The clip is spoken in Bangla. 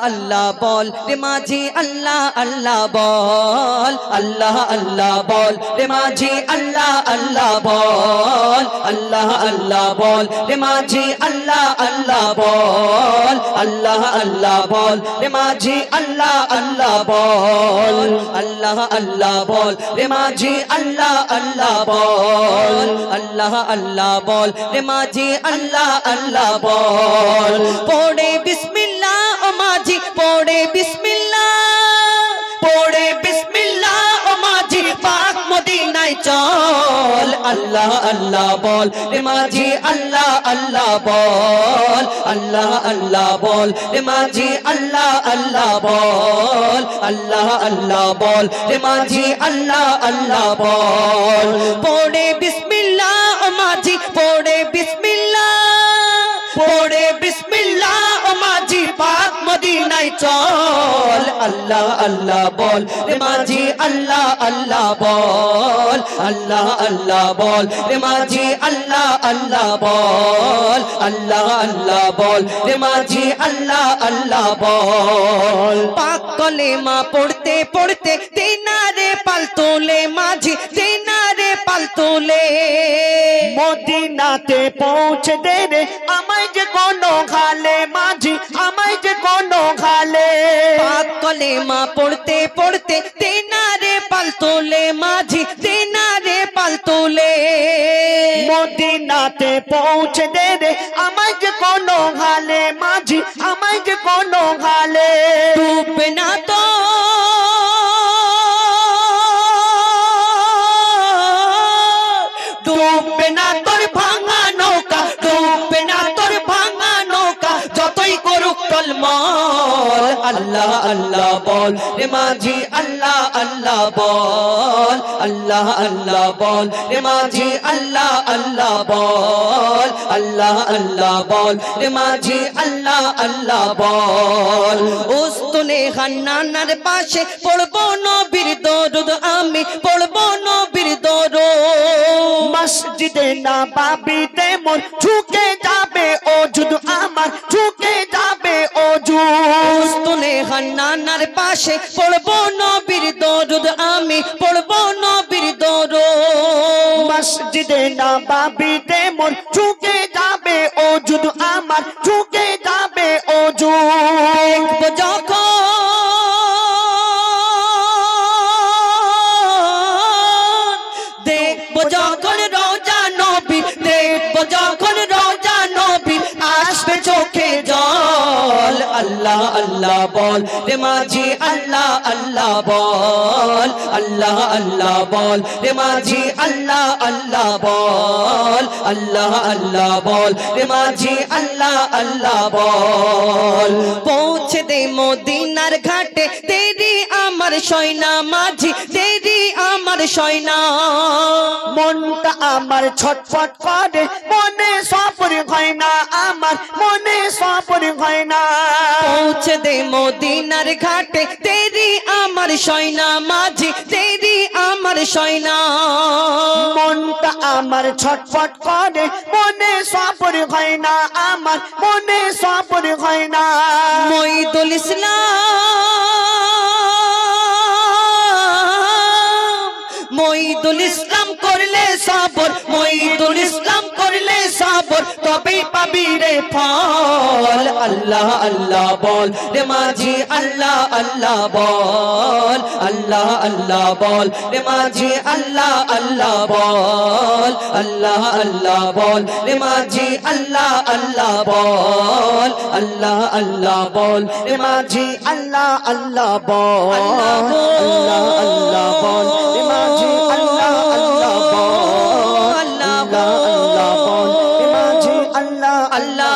আল্লাহ বল রে মাঝি আল্লাহ আল্লাহ বল আল্লাহ আল্লাহ বল রে মাঝি আল্লাহ আল্লাহ বল আল্লাহ আল্লাহ বল রে মাঝি আল্লাহ আল্লাহ বল আল্লাহ আল্লাহ বল রে মাঝি আল্লাহ আল্লাহ বল আল্লাহ আল্লাহ বল রে মাঝি আল্লাহ আল্লাহ বল আল্লাহ আল্লাহ বল রে মাঝি আল্লাহ আল্লাহ বল পড়ে বিসমিল্লাহ ও মাঝি পড়ে বিসমিল্লাহ ও মাঝি পাক মদিনায় চল আল্লাহ আল্লাহ বল রে মাঝি আল্লাহ আল্লাহ বল আল্লাহ আল্লাহ বল রে মাঝি আল্লাহ আল্লাহ বল আল্লাহ আল্লাহ বল রে মাঝি আল্লাহ আল্লাহ বল পড়ে বিসমিল্লাহ ও মাঝি পড়ে বিসমিল্লাহ ও মাঝি পাক মদিনায় চল আল্লাহ আল্লাহ বল রে মাঝি আল্লাহ আল্লাহ বল আল্লাহ আল্লাহ বল রে মাঝি আল্লাহ আল্লাহ বল আল্লাহ আল্লাহ বল রে মাঝি আল্লাহ আল্লাহ বল পাক কলেমা পড়তে পড়তে দিনারে পাল তোলে মাঝি দিনারে পাল তোলে মদিনাতে পৌঁছে দে রে আমায় যে কোনো খালে মাঝি আমায় যে কোনো খালে পাক কলেমা পড়তে পড়তে দিনারে পাল তোলে মাঝি দিনারে পাল তোলে মদিনাতে পৌঁছে দে রে আমায় যে কোনো খালে মাঝি আমায় যে কোনো খালে ডুববে না তো ডুববে না তোর ভাঙা নৌকা ডুববে না তোর ভাঙা নৌকা যতই করুক টলমল আল্লাহ আল্লাহ বল রে মাঝি আল্লাহ আল্লাহ বল আল্লাহ আল্লাহ বল রে মাঝি আল্লাহ আল্লাহ বল আল্লাহ আল্লাহ বল রে মাঝি আল্লাহ আল্লাহ বল উস্তুনে হান্নানার পাশে পড়বো নবীর দরুদ আমি পড়বো নবীর দরুদ মসজিদে নববীতে মোর ঝুঁকে যাবে ওজুদ আমার ঝুঁকে যাবে ওজুদ উস্তুনে হান্নানার পাশে পড়বো নবীর দরুদ আমি পড়বো নবীর দরুদ মসজিদে নববীতে মোর ঝুঁকে যাবে ওজুদ আমার ঝুঁকে যাবে ওজুদ দেখবো যখন রোজা নবী দেখবো যখন রোজা নবী আসবে চোখে জল আল্লাহ আল্লাহ বল রে মাঝি আল্লাহ আল্লাহ বল আল্লাহ আল্লাহ বল রে মাঝি আল্লাহ আল্লাহ বল আল্লাহ আল্লাহ বল রে মাঝি আল্লাহ আল্লাহ বল পৌঁছে দে মদিনার ঘাটে তেরি আমার সয়না মাঝি তেরি আমার সয়না মনটা আমার ছটফট করে মনে সফর হয় না আমার মনে সফর হয় না পৌঁছে দে মদিনার ঘাটে তেরি আমার সয়না মাঝি তেরি আমার সয়না মনটা আমার ছটফট করে মনে সফর হয় না আমার মনে সফর হয় না মঈদুল ইসলাম করলে সবর মঈদুল ইসলাম করলে সবর তবেই পাবি রে ফল আল্লাহ আল্লাহ বল রে মাঝি আল্লাহ আল্লাহ বল আল্লাহ আল্লাহ বল রে মাঝি আল্লাহ আল্লাহ বল আল্লাহ আল্লাহ বল রে মাঝি আল্লাহ আল্লাহ বল আল্লাহ আল্লাহ বল রে মাঝি আল্লাহ আল্লাহ বল আল্লাহ আল্লাহ বল রে মাঝি আল্লাহ আল্লাহ বল আল্লাহ আল্লাহ বল রে মাঝি আল্লাহ আল্লাহ